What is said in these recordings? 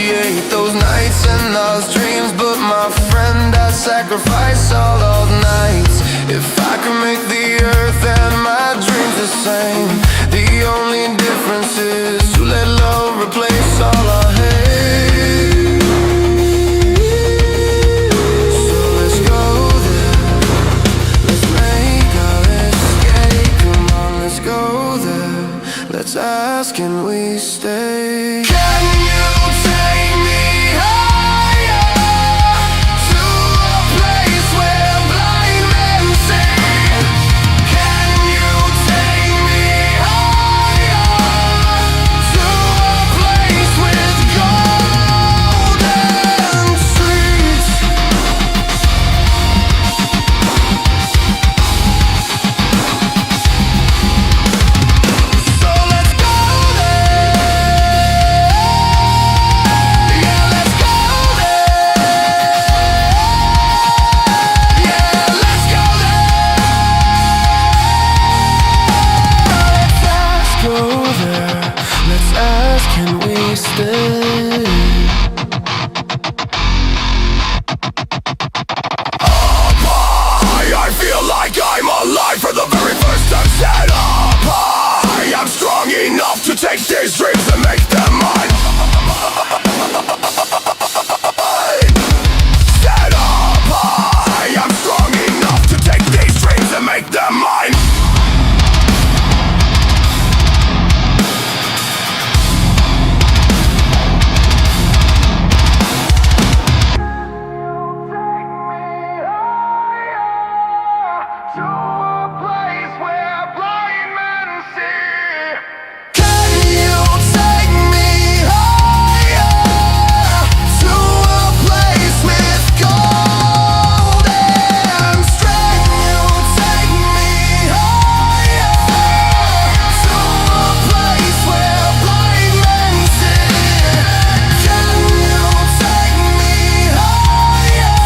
recreate those nights and those dreams, but my friend, I'd sacrifice all those nights if I could make the earth and my dreams the same. The only difference is to let love replace all our hate. So let's go there, let's make our escape. Come on, let's go there, let's ask, can we stay? Can you take me higher to a place where blind men see? Can you take me higher to a place with golden streets? So let's go there. Yeah, let's go there. Yeah, let's go there. Let's ask, can we stay? I feel like I'm alive for the very first time. Set up high, I'm strong enough to take these dreams and make them mine. Set up high, I'm strong enough to take these dreams and make them mine. To a place where blind men see. Can you take me higher to a place with golden strength? Can you take me higher to a place where blind men see? Can you take me higher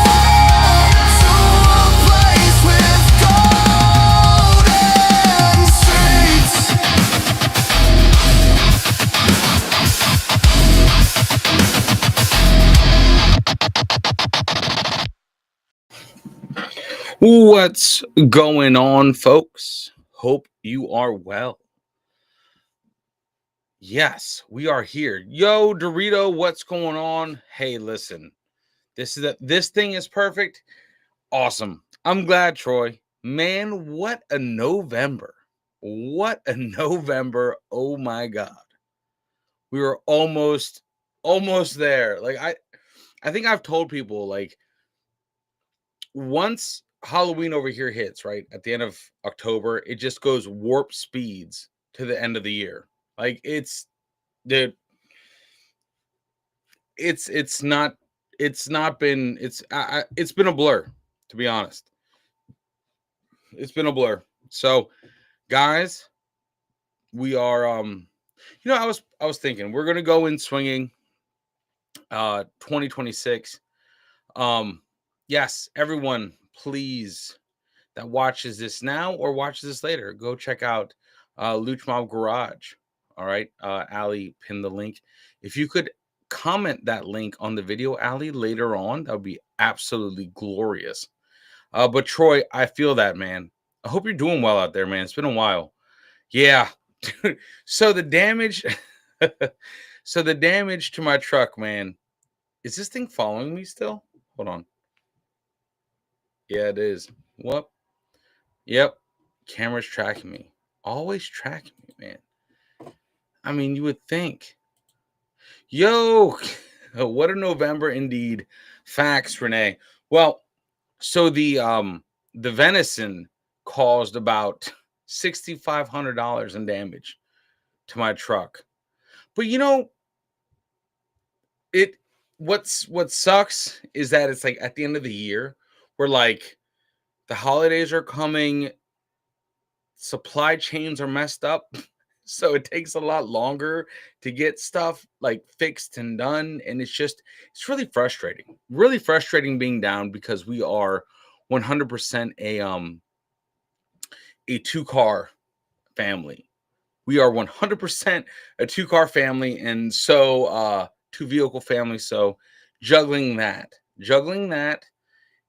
to a place with golden streets? What's going on, folks? Hope you are well. Yes, we are here. Yo, Dorito, what's going on? Hey, listen, this thing is perfect. Awesome. I'm glad, Troy. Man, what a November. What a November. Oh my God. We were almost there. Like I think I've told people, like, once Halloween over here hits, right at the end of October, it just goes warp speeds to the end of the year. Like dude, it's not been it's been a blur, to be honest. It's been a blur. So, guys, we are I was thinking we're gonna go in swinging 2026. Yes, everyone, please, that watches this now or watches this later, go check out Luch Mob Garage. All right, Ali pinned the link. If you could comment that link on the video, Ali, later on, that would be absolutely glorious. But Troy, I feel that, man. I hope you're doing well out there, man. It's been a while. Yeah. So the damage so the damage to my truck, man. Is this thing following me still? Hold on. Yeah, it is. What? Yep. Camera's tracking me. Always tracking me, man. I mean, you would think. Yo, what a November indeed. Facts, Renee. Well, so the venison caused about $6,500 in damage to my truck. But what sucks is that it's like at the end of the year, where like the holidays are coming, supply chains are messed up. So it takes a lot longer to get stuff like fixed and done. And it's really frustrating being down, because we are 100% a two-car family. We are 100% a two-car family. And so two vehicle family, so juggling that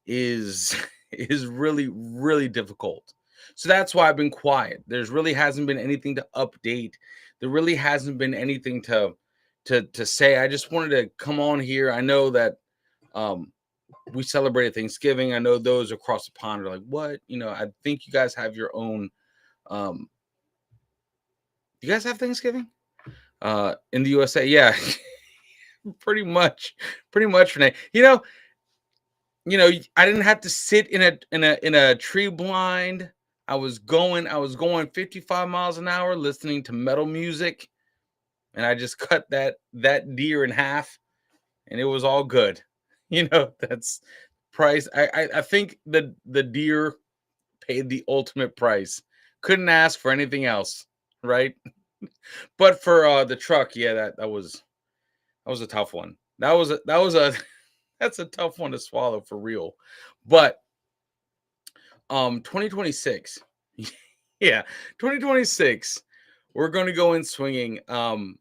is is really really difficult. So that's why I've been quiet. There's really hasn't been anything to update. There really hasn't been anything to say. I just wanted to come on here. I know that um we celebrated Thanksgiving. I know those across the pond are like, what? I think you guys have your own um you guys have Thanksgiving? In the USA. Yeah. pretty much. Pretty much, Renee. I didn't have to sit in a tree blind. I was going 55 miles an hour listening to metal music, and I just cut that deer in half, and it was all good. That's price. I think the deer paid the ultimate price. Couldn't ask for anything else, right? But for the truck, yeah, that was a tough one. That was a that's a tough one to swallow for real. But 2026. Yeah, 2026. We're going to go in swinging. I'm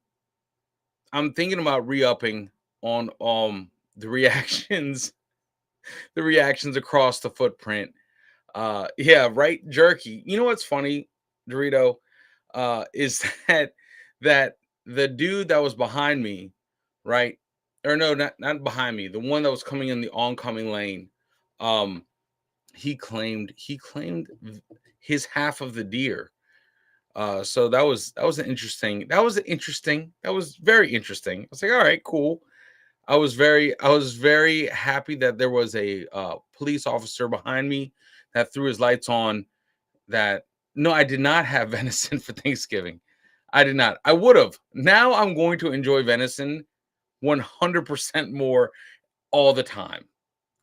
thinking about re-upping on the reactions, the reactions across the footprint. Yeah, right, jerky. You know what's funny, Dorito, is that the dude that was behind me, right? Or no, not behind me, the one that was coming in the oncoming lane. Um, he claimed his half of the deer. So that was very interesting. I was like, all right, cool. I was very happy that there was a police officer behind me that threw his lights on. That No, I did not have venison for Thanksgiving. I did not. I would have. Now I'm going to enjoy venison 100% more all the time,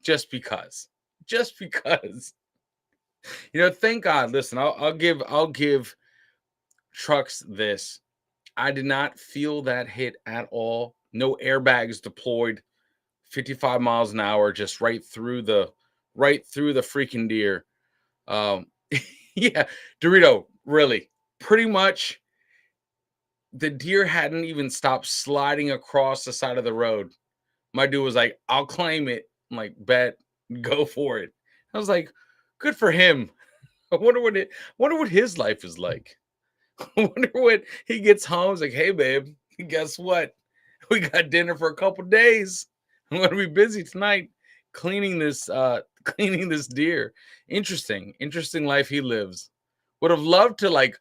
just because. Just because. Thank God. Listen, I'll give trucks this. I did not feel that hit at all. No airbags deployed. 55 miles an hour, just right through the freaking deer. Um, yeah, Dorito, really, pretty much the deer hadn't even stopped sliding across the side of the road. My dude was like, "I'll claim it." I'm like, "Bet, go for it." I was like, "Good for him." I wonder what his life is like. I wonder what he gets home. He's like, "Hey, babe, guess what? We got dinner for a couple days. I'm gonna be busy tonight cleaning this cleaning this deer." Interesting life he lives. Would have loved to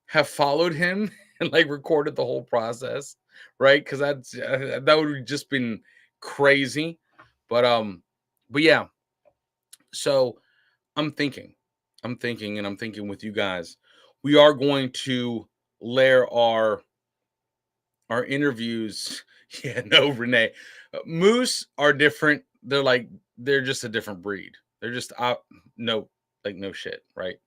have followed him and recorded the whole process, right? Because that would have just been crazy. But yeah. So I'm thinking, and I'm thinking with you guys, we are going to layer our interviews. Yeah, no, Renee. Moose are different. They're just a different breed. They're just no, no shit, right?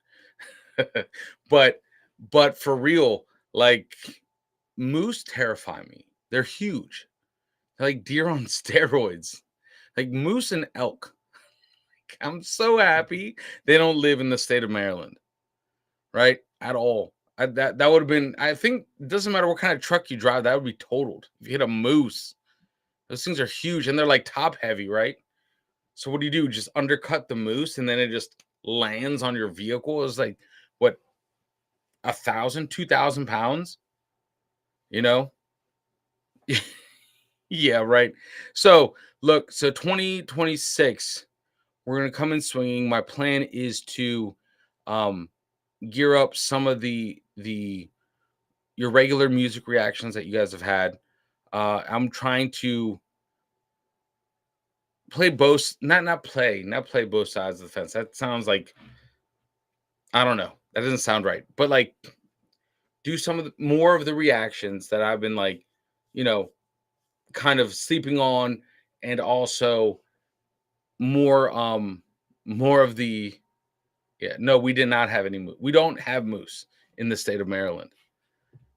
but but for real, moose terrify me. They're huge. They're like deer on steroids. Like moose and elk. I'm so happy they don't live in the state of Maryland, right? At all. That would have been. I think it doesn't matter what kind of truck you drive, that would be totaled. If you hit a moose, those things are huge and they're like top heavy, right? So what do? Just undercut the moose and then it just lands on your vehicle? It's like what, 1,000, 2,000 pounds? You know? Yeah, right. So look, so 2026, we're gonna come in swinging. My plan is to um gear up some of the your regular music reactions that you guys have had. I'm trying to play both, not play both sides of the fence. That sounds like, I don't know. That doesn't sound right. But do some of more of the reactions that I've been you know, kind of sleeping on, and also more more of the, yeah, no, we did not have any moose. We don't have moose in the state of Maryland.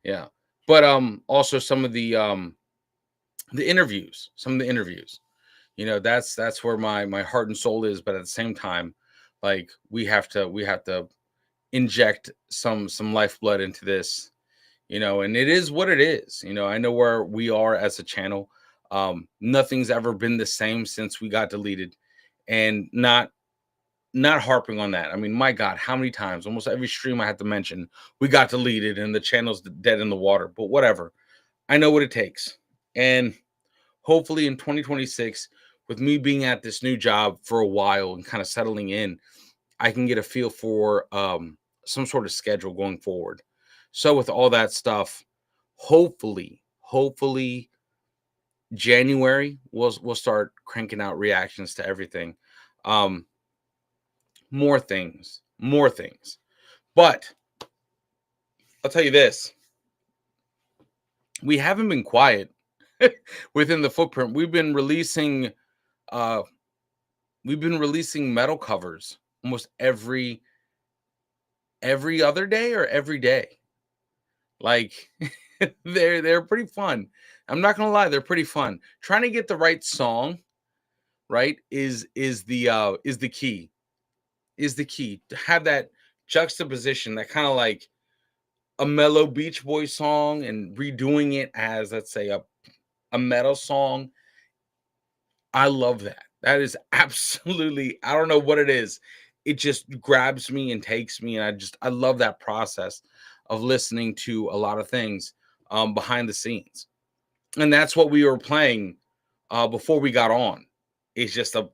Yeah. But also the interviews, some of the interviews. That's where my heart and soul is, but at the same time, we have to inject some lifeblood into this. and it is what it is. I know where we are as a channel. Nothing's ever been the same since we got deleted, and not harping on that. I mean, my God, how many times? Almost every stream I had to mention we got deleted and the channel's dead in the water. But whatever. I know what it takes. And hopefully in 2026, with me being at this new job for a while and kind of settling in, I can get a feel for some sort of schedule going forward. So with all that stuff, hopefully January we'll start cranking out reactions to everything. Um, more things. But I'll tell you this: we haven't been quiet within the footprint. Uh, we've been releasing metal covers almost every other day or every day. Like they're pretty fun. I'm not gonna lie, they're pretty fun. Trying to get the right song, right, is the key. Is the key to have that juxtaposition, that kind of like a mellow Beach Boys song and redoing it as, let's say, a metal song. I love that. That is absolutely, I don't know what it is. It just grabs me and takes me. And I love that process of listening to a lot of things behind the scenes. And that's what we were playing before we got on. It's just a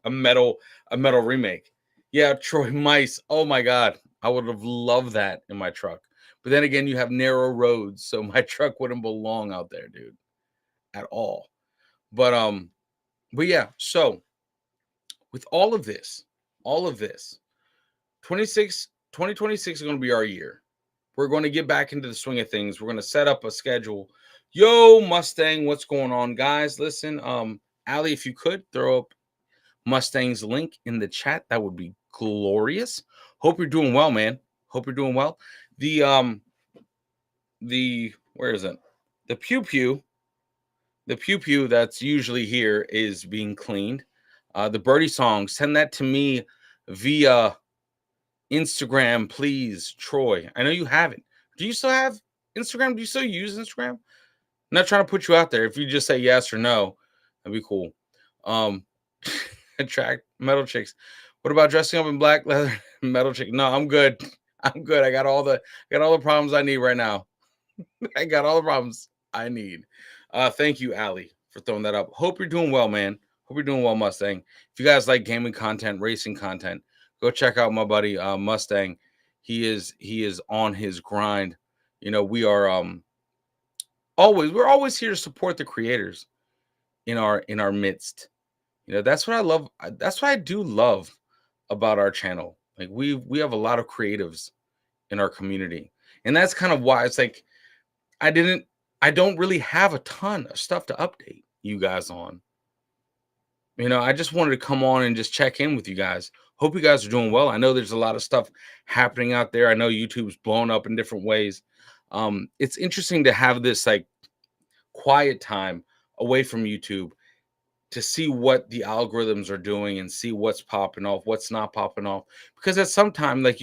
metal a metal remake. Yeah, Troy Mice. Oh my God, I would have loved that in my truck. But then again, you have narrow roads, so my truck wouldn't belong out there, dude, at all. But yeah. So with all of this, 2026 is going to be our year. We're going to get back into the swing of things. We're going to set up a schedule. Yo, Mustang, what's going on, guys? Listen, Ali, if you could throw up Mustang's link in the chat, that would be glorious. Hope you're doing well, man. Hope you're doing well. The where is it? The pew pew that's usually here is being cleaned. The birdie song, send that to me via Instagram, please, Troy. I know you haven't. Do you still have Instagram? Do you still use Instagram? I'm not trying to put you out there. If you just say yes or no, that'd be cool. Attract metal chicks. What about dressing up in black leather metal chick? No, I'm good. I'm good. I got all the problems I need right now. I got all the problems I need. Thank you, Ali, for throwing that up. Hope you're doing well, man. Hope you're doing well, Mustang. If you guys like gaming content, racing content, go check out my buddy Mustang. He is on his grind. We are we're always here to support the creators in our midst. That's what I love. That's what I do love about our channel. Like we have a lot of creatives in our community, and that's kind of why it's like I don't really have a ton of stuff to update you guys on. I just wanted to come on and just check in with you guys. Hope you guys are doing well. I know there's a lot of stuff happening out there. I know YouTube's blown up in different ways. It's interesting to have this like quiet time away from YouTube to see what the algorithms are doing and see what's popping off, what's not popping off. Because at some time, at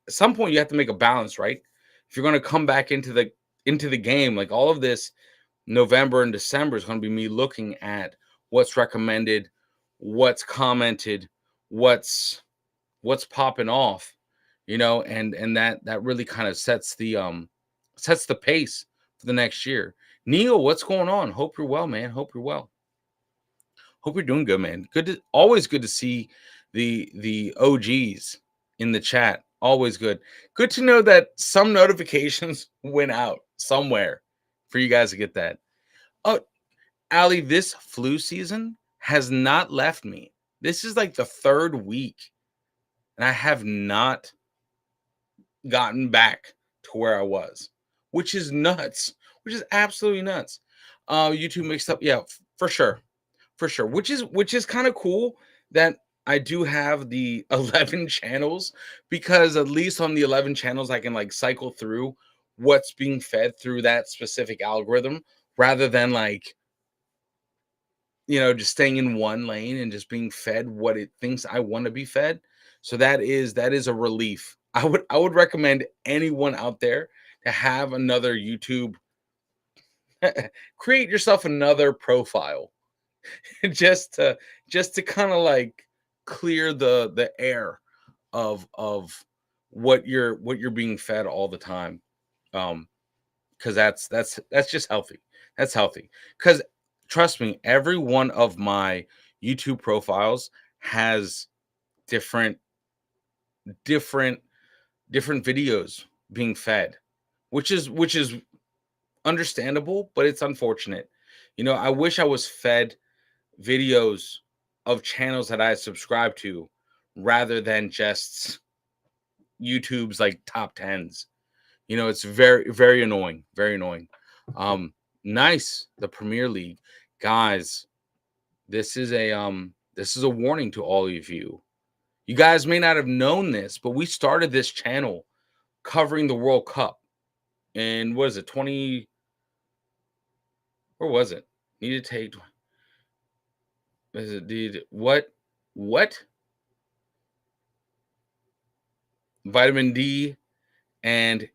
some point you have to make a balance, right? If you're going to come back into the game, like all of this November and December is going to be me looking at what's recommended, what's commented, what's popping off, and that really kind of sets the pace for the next year. Neil, what's going on? Hope you're well, man. Hope you're well. Hope you're doing good, man. Always good to see the OGs in the chat. Always good. Good to know that some notifications went out somewhere for you guys to get that. Oh, Ali, this flu season has not left me. This is like the third week, and I have not gotten back to where I was, which is nuts. Which is absolutely nuts. YouTube mixed up, yeah, for sure. For sure, which is kind of cool that I do have the 11 channels, because at least on the 11 channels I can like cycle through what's being fed through that specific algorithm, rather than like just staying in one lane and just being fed what it thinks I want to be fed. So that is a relief. I would recommend anyone out there have another YouTube, create yourself another profile just to kind of like clear the air of what you're being fed all the time. Um, because that's just healthy. That's healthy. Because trust me, every one of my YouTube profiles has different different different videos being fed, which is understandable, but it's unfortunate. I wish I was fed videos of channels that I subscribe to rather than just YouTube's like top tens. It's very, very annoying. Very annoying. Um, nice. The Premier League. Guys, this is a warning to all of you. You guys may not have known this, but we started this channel covering the World Cup. And what is it, 20? Where was it? Need to take. Is it did what? What? Vitamin D and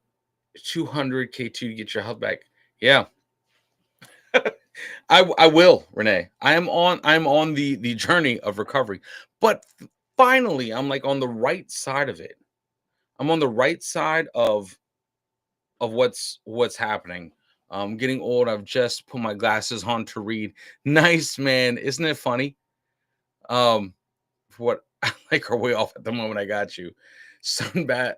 200 K2 to get your health back. Yeah, I will, Renee. I'm on the journey of recovery, but finally, I'm like on the right side of it. I'm on the right side of what's happening. I'm getting old. I've just put my glasses on to read. Nice, man. Isn't it funny? Um, for what I like are way off at the moment. I got you. Sunbath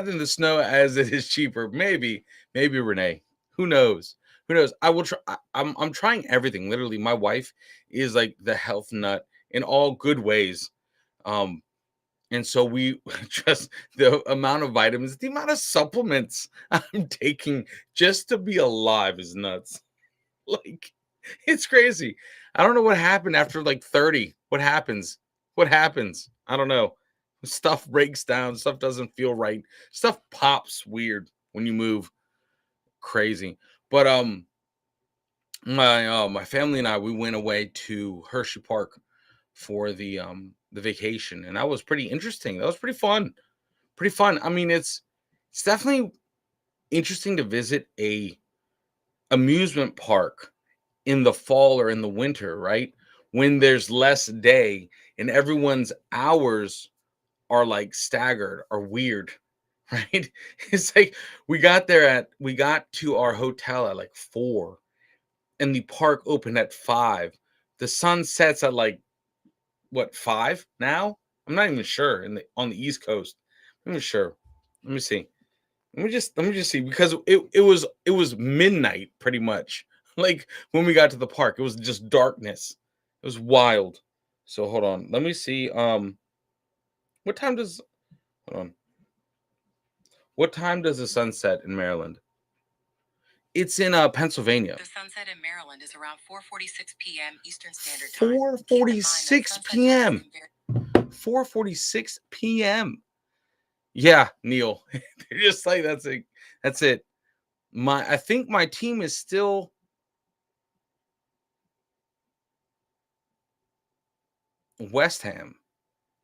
in the snow as it is cheaper. Maybe Renee. Who knows? Who knows? I will try. I'm trying everything. Literally, my wife is like the health nut in all good ways. Um, and so we just the amount of vitamins, the amount of supplements I'm taking just to be alive is nuts. Like, it's crazy. I don't know what happened after like 30. What happens? What happens? I don't know. Stuff breaks down. Stuff doesn't feel right. Stuff pops weird when you move. Crazy. But my family and I, we went away to Hershey Park for the vacation, and that was pretty interesting. That was pretty fun. Pretty fun. I mean, it's definitely interesting to visit a amusement park in the fall or in the winter, right? When there's less day and everyone's hours are like staggered or weird, right? It's like we got to our hotel at like 4 and the park opened at 5. The sun sets at like what, 5 now? I'm not even sure on the East Coast. I'm not sure. Let me see. Let me just see because it was midnight pretty much. Like when we got to the park, it was just darkness. It was wild. So hold on. Let me see. What time does hold on. What time does the sun set in Maryland? It's in Pennsylvania. The sunset in Maryland is around 4:46 p.m. Eastern Standard Time. 4:46 p.m. 4:46 p.m. Yeah, Neil. They're just like that's it. That's it. I think my team is still West Ham.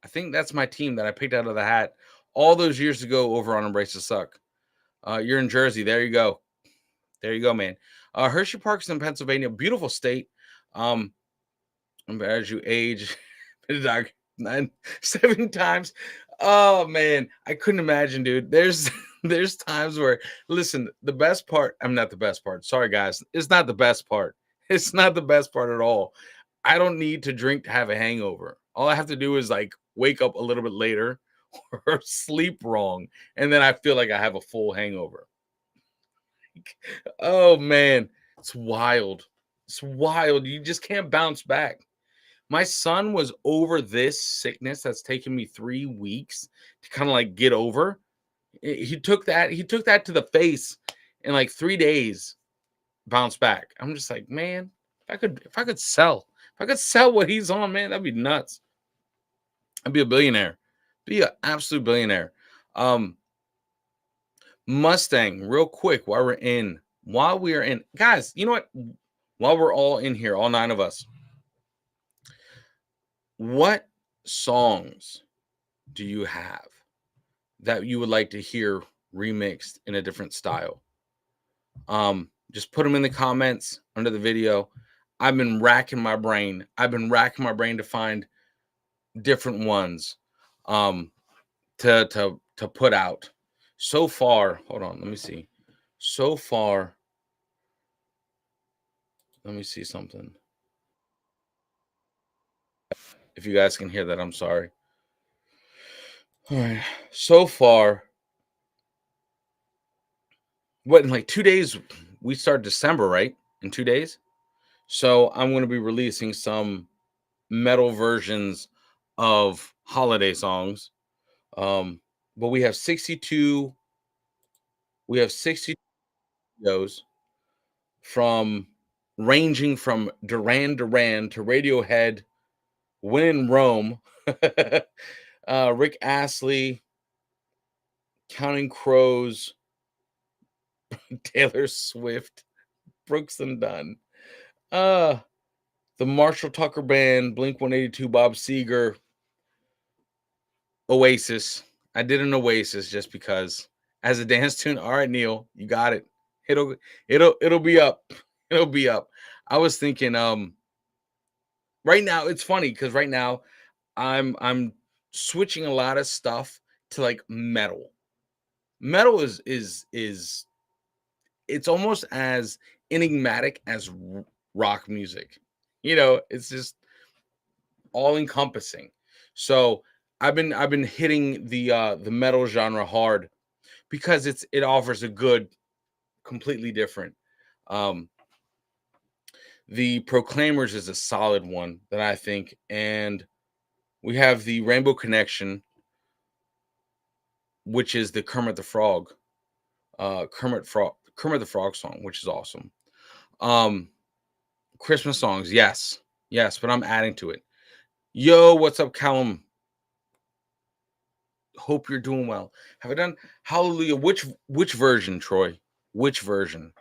I think that's my team that I picked out of the hat all those years ago over on Embrace the Suck. You're in Jersey. There you go. There you go, man. Hershey Park's in Pennsylvania. Beautiful state. Um, as you age, been a dog 7 times. Oh man, I couldn't imagine, dude. There's there's times where listen, the best part, I'm not the best part. Sorry, guys. It's not the best part. It's not the best part at all. I don't need to drink to have a hangover. All I have to do is like wake up a little bit later or sleep wrong, and then I feel like I have a full hangover. Oh man, it's wild. It's wild. You just can't bounce back. My son was over this sickness that's taken me 3 weeks to kind of like get over. He took that to the face in like 3 days, bounced back. I'm just like, man, if I could sell what he's on, man, that'd be nuts. I'd be a billionaire. Be an absolute billionaire. Um, Mustang, real quick, while we are in, guys, you know what? While we're all in here, all 9 of us, what songs do you have that you would like to hear remixed in a different style. Just put them in the comments under the video. I've been racking my brain. To find different ones to put out. So far, hold on, let me see. So far, let me see something. If you guys can hear that, I'm sorry. All right. So far, what, in like 2 days, we start December, right? In 2 days. So I'm going to be releasing some metal versions of holiday songs. But we have 62 videos from ranging from Duran Duran to Radiohead, When in Rome, Rick Astley, Counting Crows, Taylor Swift, Brooks and Dunn, uh, the Marshall Tucker Band, Blink 182, Bob Seger, Oasis. I did an Oasis just because as a dance tune. All right, Neil, you got it. It'll it'll be up. It'll be up. I was thinking right now it's funny because right now I'm switching a lot of stuff to like metal. Metal is it's almost as enigmatic as rock music. It's just all encompassing. So I've been hitting the metal genre hard because it offers a good, completely different. Um, the Proclaimers is a solid one that I think, and we have the Rainbow Connection, which is the Kermit the Frog song, which is awesome. Christmas songs, yes, but I'm adding to it. Yo, what's up, Callum? Hope you're doing well. Have I done Hallelujah? Which version, Troy? Which version?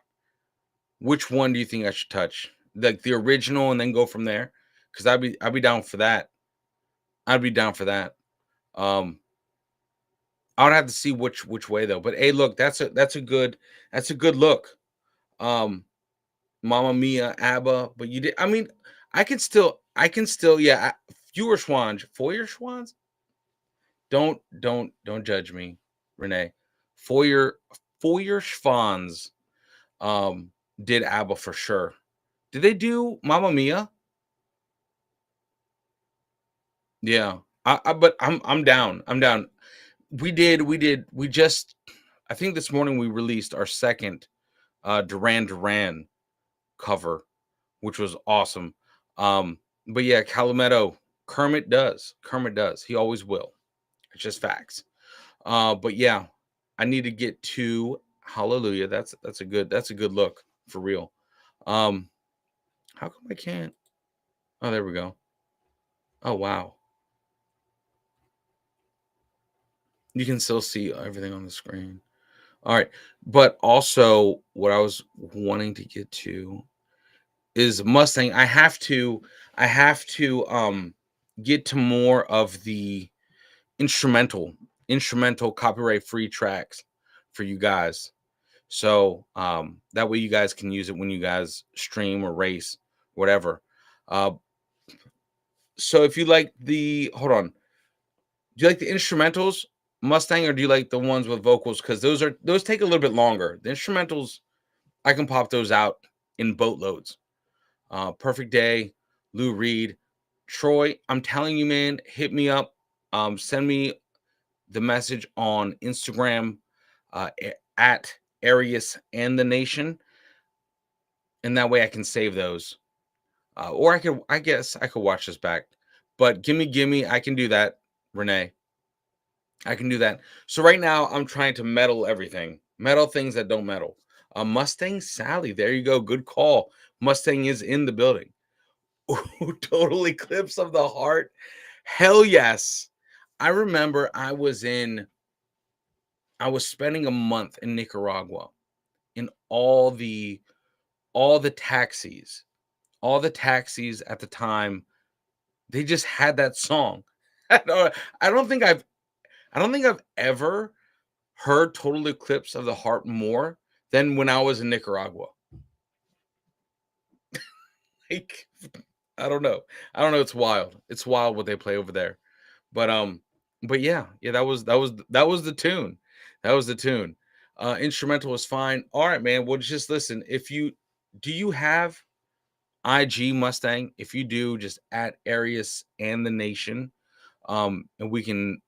Which one do you think I should touch? Like the original and then go from there? Because I'd be down for that. I'd be down for that. Um, I would have to see which way though. But hey, look, that's a good look. Um, Mamma Mia, ABBA, but you did. I mean, I can still, yeah. Fewer swans, foyer swans. Don't judge me, Renee. Foyer Foyer Schwans did ABBA for sure. Did they do Mamma Mia? Yeah. But I'm down. I'm down. We just, I think this morning we released our second Duran Duran cover, which was awesome. But yeah, Calumetto, Kermit does. Kermit does. He always will. It's just facts. But yeah, I need to get to Hallelujah. That's a good look for real. Um, how come I can't? Oh, there we go. Oh wow. You can still see everything on the screen. All right. But also what I was wanting to get to is Mustang. I have to get to more of the instrumental instrumental copyright free tracks for you guys. So that way you guys can use it when you guys stream or race, whatever. Uh, so if you like the hold on, do you like the instrumentals, Mustang, or do you like the ones with vocals? Because those take a little bit longer. The instrumentals, I can pop those out in boatloads. Perfect Day, Lou Reed, Troy. I'm telling you, man, hit me up. Send me the message on Instagram at Arius and the Nation, and that way I can save those. Or I guess I could watch this back. But gimme, I can do that, Renee. I can do that. So right now I'm trying to metal everything, metal things that don't metal. Mustang Sally, there you go. Good call. Mustang is in the building. Ooh, total eclipse of the heart. Hell yes. I remember I was spending a month in Nicaragua in all the taxis. All the taxis at the time, they just had that song. I don't I don't think I've ever heard Total Eclipse of the Heart more than when I was in Nicaragua. Like, I don't know. I don't know. It's wild. It's wild what they play over there. But yeah, that was the tune. That was the tune. Instrumental was fine. All right, man. Well, just listen. If you do you have IG Mustang? If you do, just at Arius and the Nation. And we can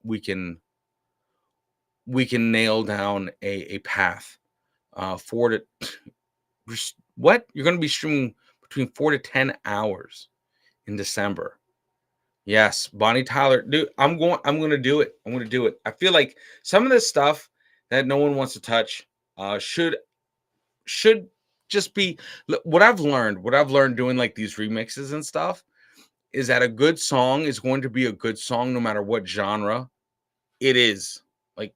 nail down a path for it. What you're going to be streaming between 4 to 10 hours in December. Yes, Bonnie Tyler, dude. I'm going to do it. I'm going to do it. I feel like some of this stuff that no one wants to touch should just be what I've learned. What I've learned doing like these remixes and stuff is that a good song is going to be a good song no matter what genre it is. Like,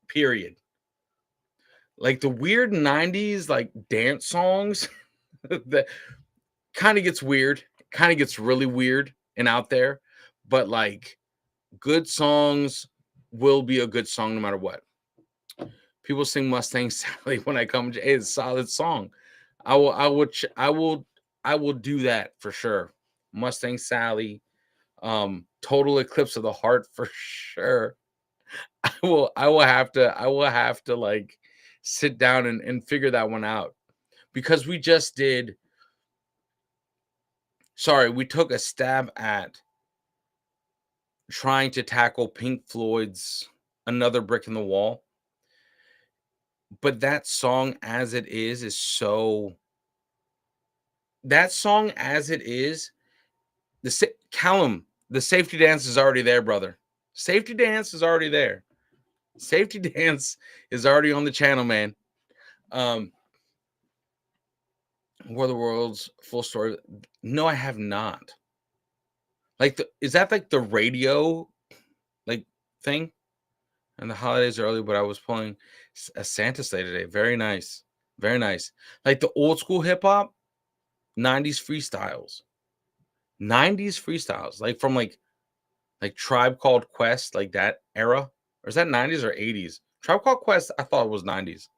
period. Like the weird 90s like dance songs that kind of gets weird, kind of gets really weird and out there, but like good songs will be a good song no matter what. People sing Mustang Sally when I come. Hey, it's a solid song. I will do that for sure. Mustang Sally, Total Eclipse of the Heart for sure. I will have to like sit down and figure that one out because we just did. Sorry, we took a stab at trying to tackle Pink Floyd's Another Brick in the Wall. But that song as it is so that song as it is, Callum, the safety dance is already there, brother. Safety dance is already there. Safety dance is already on the channel, man. War of the Worlds full story. No, I have not. Like, is that like the radio like thing? And the holidays are early, but I was pulling a Santa sleigh today. Very nice, very nice. Like the old school hip hop, 90s freestyles, 90s freestyles, like from like Tribe Called Quest, like that era, or is that 90s or 80s? Tribe Called Quest, I thought it was 90s.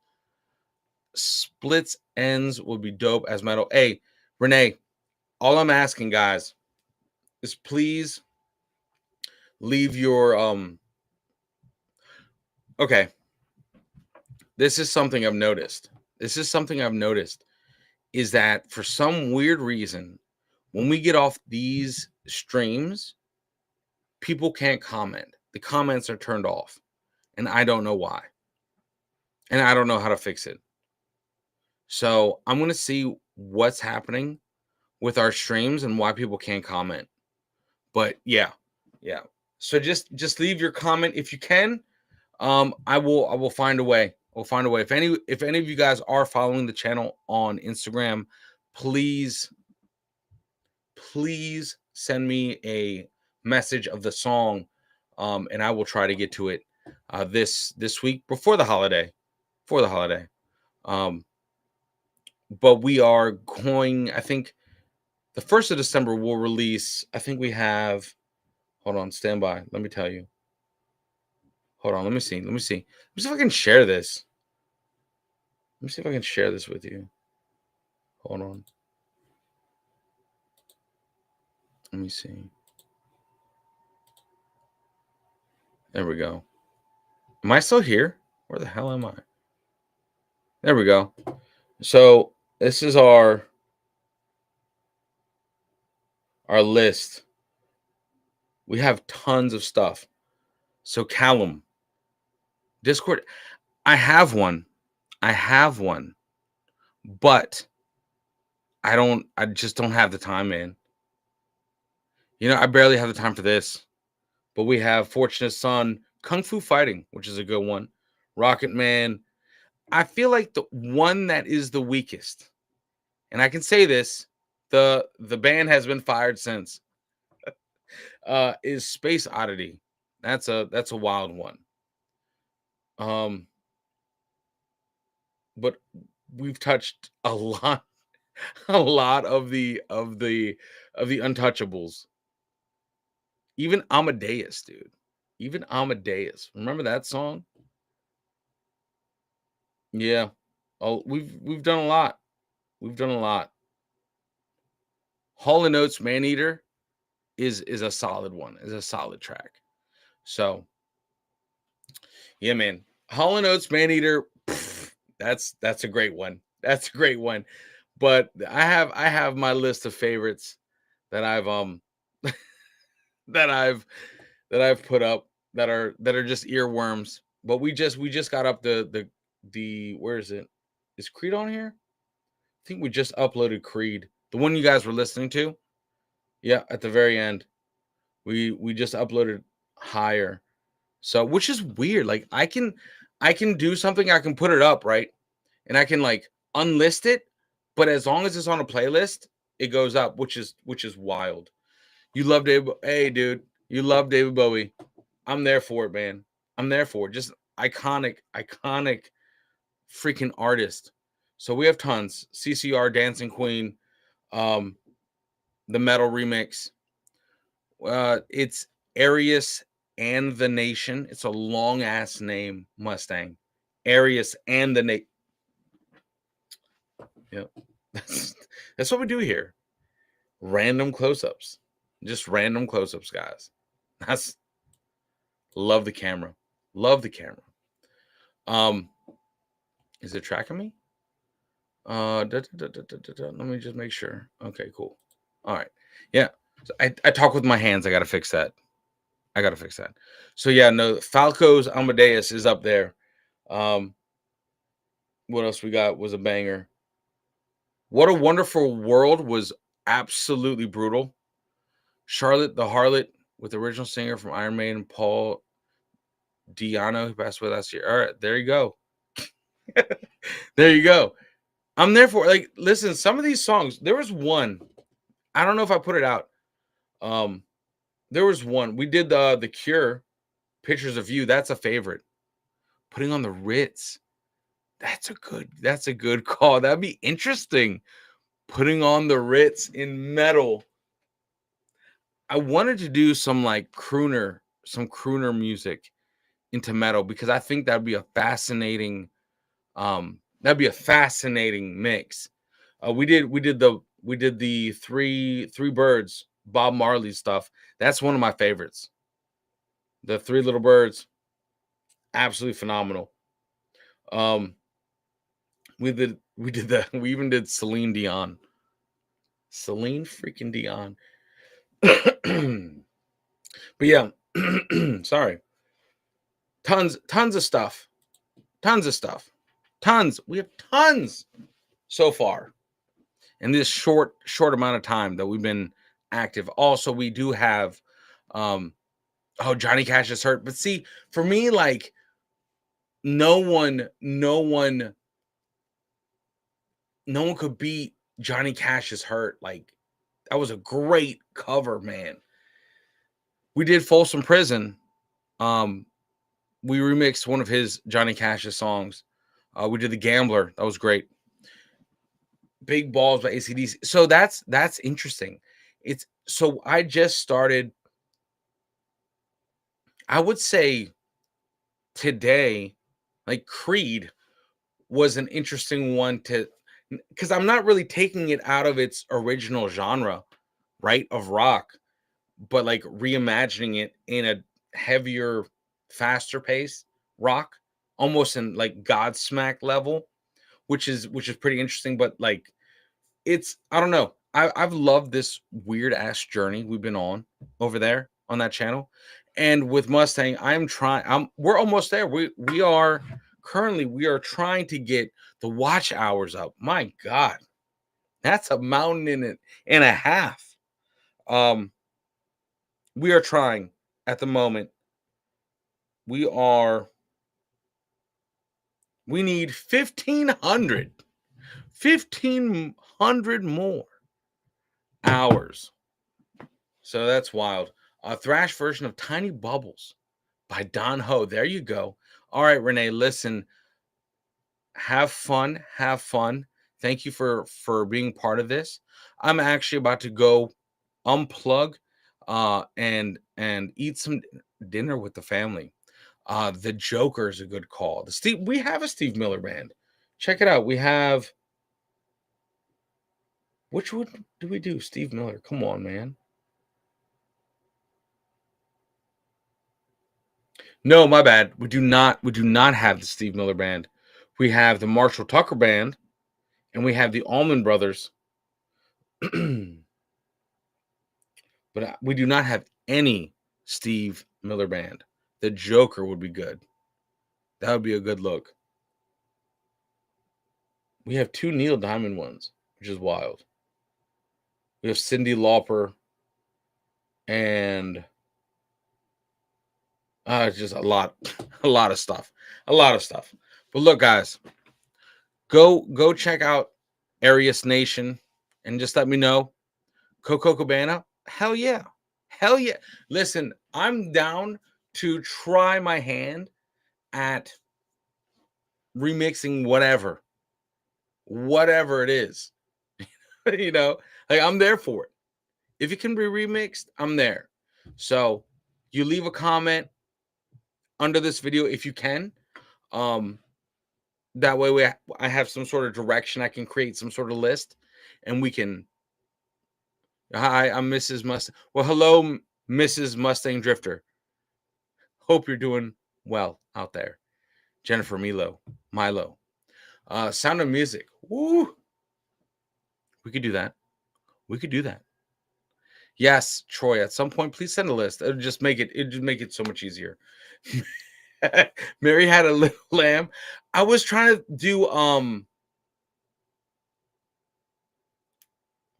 Splits ends would be dope as metal. Hey, Renee, all I'm asking, guys, is please leave your okay. This is something I've noticed. Is that for some weird reason, when we get off these streams, people can't comment. The comments are turned off, and I don't know why. And I don't know how to fix it. So I'm going to see what's happening with our streams and why people can't comment. But yeah. So just leave your comment if you can. I will find a way. We'll find a way. If any of you guys are following the channel on Instagram, please send me a message of the song, and I will try to get to it this week before the holiday. But we are going. I think the 1st of December we'll release. I think we have. Hold on, stand by. Let me tell you. Hold on. Let me see. Let me see if I can share this. Let me see if I can share this with you. Hold on. Let me see. There we go. Am I still here? Where the hell am I? There we go. So this is our list. We have tons of stuff. So Callum, Discord, I have one, but I just don't have the time, man. You know, I barely have the time for this. But we have Fortunate Son, Kung Fu Fighting, which is a good one. Rocket Man. I feel like the one that is the weakest, and I can say this, the band has been fired since, is Space Oddity. That's a wild one. But we've touched a lot of the untouchables. Even Amadeus, dude. Even Amadeus. Remember that song? Yeah. Oh, we've done a lot. We've done a lot. Hall and Oates Man Eater is a solid one. Is a solid track. So yeah, man. Hall and Oates Man Eater. That's a great one. That's a great one. But I have my list of favorites that I've that I've that I've put up that are just earworms. But we just got up the where is it? Is Creed on here? I think we just uploaded Creed, the one you guys were listening to. Yeah, at the very end, we just uploaded Higher. So, which is weird. Like I can do something. I can put it up, right, and I can like unlist it, but as long as it's on a playlist, it goes up, which is wild. You love David. Hey, dude, you love David Bowie. I'm there for it, man. I'm there for it. Just iconic, iconic freaking artist. So we have tons. CCR, Dancing Queen, um, the metal remix. It's Arius and the Nation. It's a long ass name, Mustang. Arius and the Nation. Yeah, that's what we do here. Random close-ups, just random close-ups, guys. That's love the camera, love the camera. Um, is it tracking me? Let me just make sure. Okay, cool. All right, yeah. So I talk with my hands. I gotta fix that. I gotta fix that. So yeah, no, Falco's Amadeus is up there. Um, what else we got was a banger. What a Wonderful World was absolutely brutal. Charlotte the Harlot with the original singer from Iron Maiden, Paul Diano, who passed away last year. All right, there you go. There you go. I'm there for it. Like, listen, some of these songs, there was one. I don't know if I put it out. Um, there was one. We did the Cure, Pictures of You. That's a favorite. Putting on the Ritz. That's a good call. That'd be interesting. Putting on the Ritz in metal. I wanted to do some like some crooner music into metal because I think that'd be a fascinating mix. We did the three birds Bob Marley stuff. That's one of my favorites. The Three Little Birds, absolutely phenomenal. Um, we even did Celine Dion. Celine freaking Dion. But yeah, sorry. Tons of stuff. Tons of stuff. Tons. We have tons so far in this short amount of time that we've been active. Also, we do have Johnny Cash is hurt. But see, for me, like no one could beat Johnny Cash is hurt. Like that was a great cover, man. We did Folsom Prison. Um, we remixed one of his Johnny Cash's songs. We did The Gambler. That was great. Big Balls by ACDC. So that's interesting. It's so I just started. I would say today, like Creed was an interesting one to because I'm not really taking it out of its original genre, right, of rock, but like reimagining it in a heavier, faster pace rock, almost in like Godsmack level, which is pretty interesting. But like it's I don't know. I've loved this weird ass journey we've been on over there on that channel. And with Mustang, we're almost there. We are trying to get the watch hours up. My God, that's a mountain and a half. Um, we are trying at the moment. We are we need 1,500 more hours. So that's wild. A thrash version of Tiny Bubbles by Don Ho. There you go. All right, Renee, listen, have fun. Have fun. Thank you for being part of this. I'm actually about to go unplug and eat some dinner with the family. The Joker is a good call. We have a Steve Miller band. Check it out. We have, which one do we do? Steve Miller. Come on, man. No, my bad. We do not have the Steve Miller band. We have the Marshall Tucker band, and we have the Allman Brothers. But we do not have any Steve Miller band. The Joker would be good. That would be a good look. We have 2 Neil Diamond ones, which is wild. We have Cyndi Lauper and it's just a lot of stuff. But look, guys, go check out Arius Nation and just let me know. Coco Cabana, hell yeah. Hell yeah. Listen, I'm down to try my hand at remixing whatever it is. You know, like I'm there for it. If it can be remixed, I'm there. So you leave a comment under this video if you can. That way I have some sort of direction. I can create some sort of list and we can. Hi, I'm Mrs. Mustang. Well, hello, Mrs. Mustang Drifter. Hope you're doing well out there. Jennifer Milo. Sound of Music. Woo. We could do that. Yes, Troy, at some point, please send a list. It'd just make it so much easier. Mary Had a Little Lamb. I was trying to do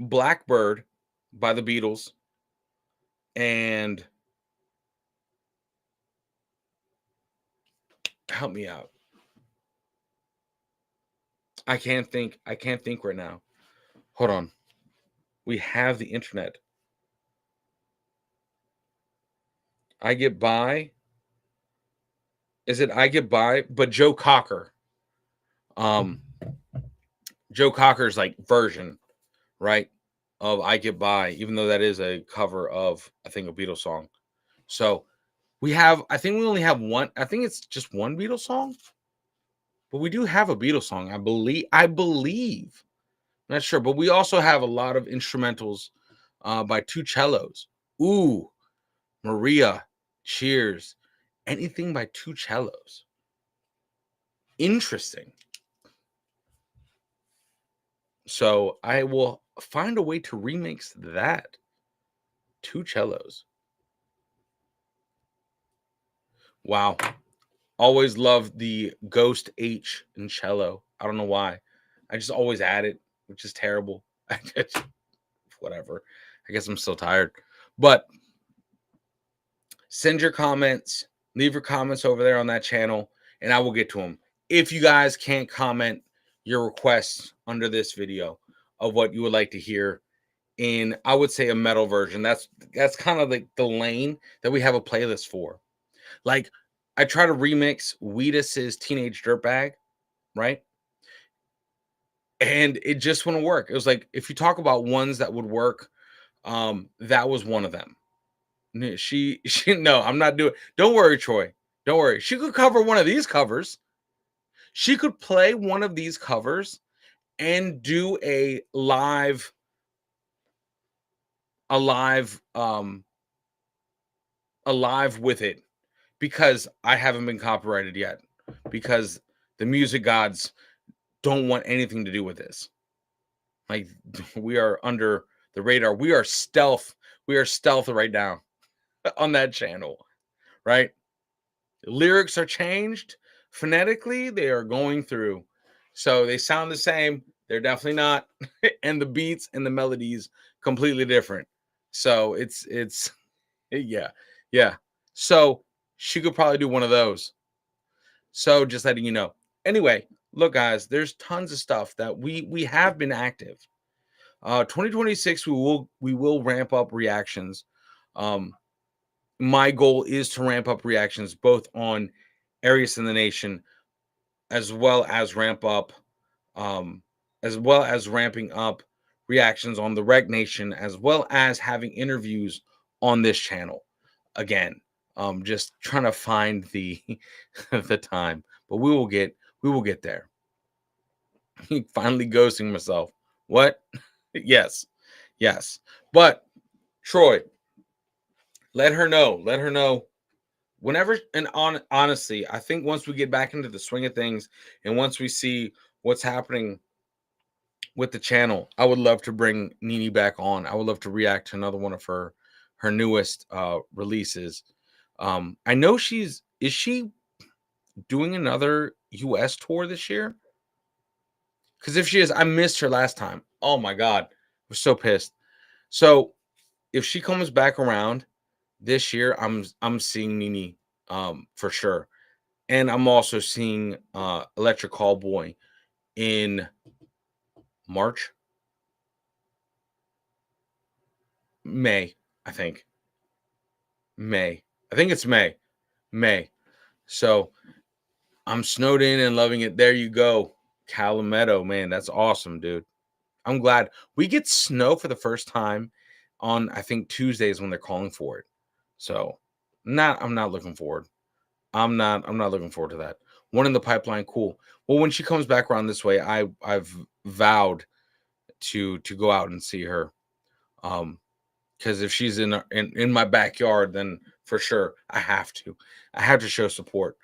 Blackbird by the Beatles and help me out. I can't think right now. Hold on. We have the internet. I Get By. Is it I Get By? But Joe Cocker. Joe Cocker's like version, right? Of I Get By, even though that is a cover of, I think, a Beatles song. So I think we only have one. I think it's just one Beatles song. But we do have a Beatles song, I believe. I'm not sure, but we also have a lot of instrumentals by 2 cellos. Ooh, Maria, Cheers, anything by 2 cellos. Interesting. So I will find a way to remix that. 2 cellos. Wow. Always loved the Ghost H in cello. I don't know why. I just always add it, which is terrible. Whatever. I guess I'm still tired. But send your comments. Leave your comments over there on that channel, and I will get to them. If you guys can't comment your requests under this video of what you would like to hear in, I would say, a metal version. That's kind of like the lane that we have a playlist for. Like, I try to remix Wheatus's Teenage Dirtbag, right? And it just wouldn't work. It was like, if you talk about ones that would work, that was one of them. She no, I'm not doing. Don't worry, Troy. Don't worry. She could cover one of these covers. She could play one of these covers and do a live with it, because I haven't been copyrighted yet, because the music gods don't want anything to do with this. Like, we are under the radar. We are stealth right now on that channel, right? The lyrics are changed phonetically. They are going through, so they sound the same. They're definitely not. And the beats and the melodies completely different. So it's yeah. So she could probably do one of those. So just letting you know. Anyway, look, guys, there's tons of stuff that we have been active. 2026, we will ramp up reactions. My goal is to ramp up reactions both on Arius and the Nation, as well as ramping up reactions on the Rec Nation, as well as having interviews on this channel. Again, just trying to find the the time, but we will get there. Finally ghosting myself. What? Yes. Yes. But Troy, let her know. Let her know whenever, and honestly, I think once we get back into the swing of things and once we see what's happening with the channel, I would love to bring Nini back on. I would love to react to another one of her newest releases. I know is she doing another US tour this year? Because if she is, I missed her last time. Oh my god, I was so pissed. So if she comes back around this year, I'm seeing Nini for sure. And I'm also seeing Electric Callboy in March, May, I think. May. I think it's May. May. So I'm snowed in and loving it. There you go. Calumetto, man, that's awesome, dude. I'm glad we get snow for the first time on, I think, Tuesdays when they're calling for it. So I'm not looking forward. I'm not looking forward to that. One in the pipeline, cool. Well, when she comes back around this way, I've vowed to go out and see her. Because if she's in my backyard, then for sure I have to show support.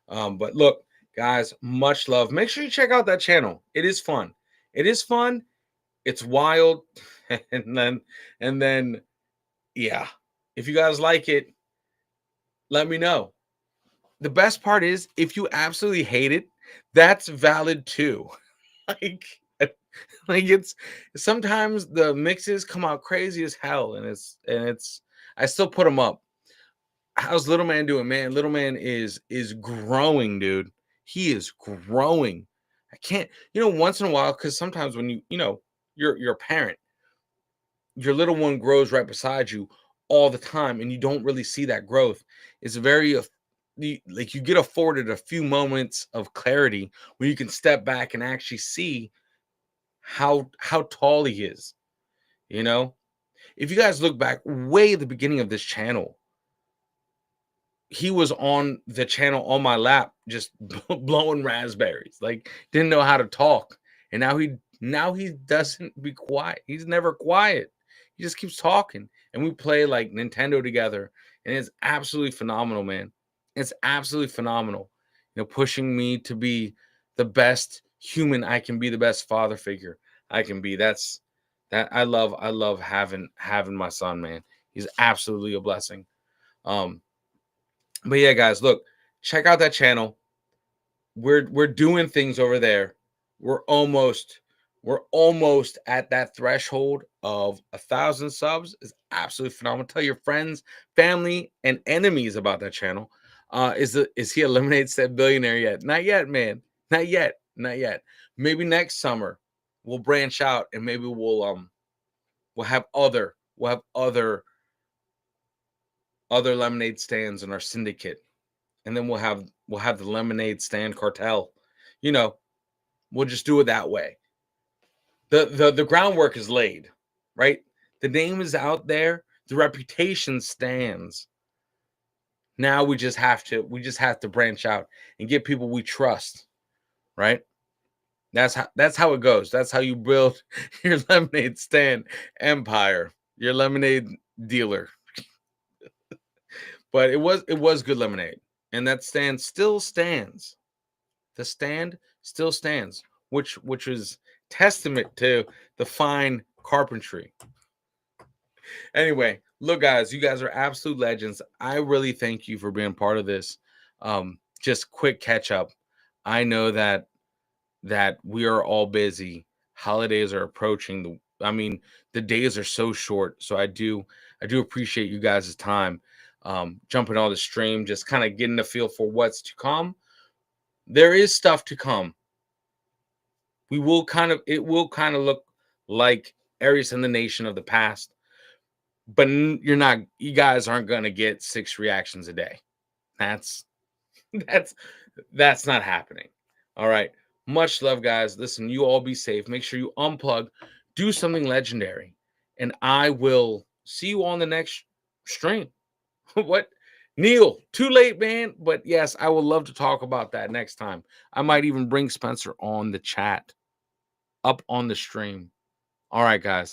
But look, guys, much love. Make sure you check out that channel. It is fun. It is fun. It's wild. And then yeah, if you guys like it, let me know. The best part is if you absolutely hate it, that's valid too. like like it's sometimes the mixes come out crazy as hell, and it's I still put them up. How's Little Man doing, man? Little Man is growing, dude. He is growing. I can't, once in a while, because sometimes when you're a parent, your little one grows right beside you all the time, and you don't really see that growth. It's very like you get afforded a few moments of clarity where you can step back and actually see how tall he is. You know, if you guys look back way at the beginning of this channel, he was on the channel on my lap, just blowing raspberries, like didn't know how to talk. And now he doesn't be quiet. He's never quiet. He just keeps talking. And we play like Nintendo together. And it's absolutely phenomenal, man. It's absolutely phenomenal. Pushing me to be the best human I can be, the best father figure I can be. That I love having my son, man. He's absolutely a blessing. Um, but yeah, guys, look, check out that channel. We're doing things over there. We're almost at that threshold of 1,000 subs. Is absolutely phenomenal. Tell your friends, family, and enemies about that channel. Is he a lemonade stand billionaire yet? Not yet, man. Not yet. Not yet. Maybe next summer we'll branch out and maybe we'll have other lemonade stands in our syndicate, and then we'll have the lemonade stand cartel. You know, we'll just do it that way. The groundwork is laid, right? The name is out there, the reputation stands. Now we just have to branch out and get people we trust, right? That's how it goes. That's how you build your lemonade stand empire, your lemonade dealer. But it was good lemonade, and that stand still stands. The stand still stands, which is testament to the fine carpentry. Anyway, look, guys, you guys are absolute legends. I really thank you for being part of this. Just quick catch up. I know that we are all busy. Holidays are approaching. The days are so short. So I do appreciate you guys' time. Jumping on the stream, just kind of getting a feel for what's to come. There is stuff to come. It will kind of look like Aries and the Nation of the past, but you guys aren't going to get 6 reactions a day. That's that's that's not happening. All right. Much love, guys. Listen, you all be safe. Make sure you unplug, do something legendary, and I will see you on the next stream. What? Neil, too late, man. But yes, I would love to talk about that next time. I might even bring Spencer on the chat. up on the stream. All right, guys.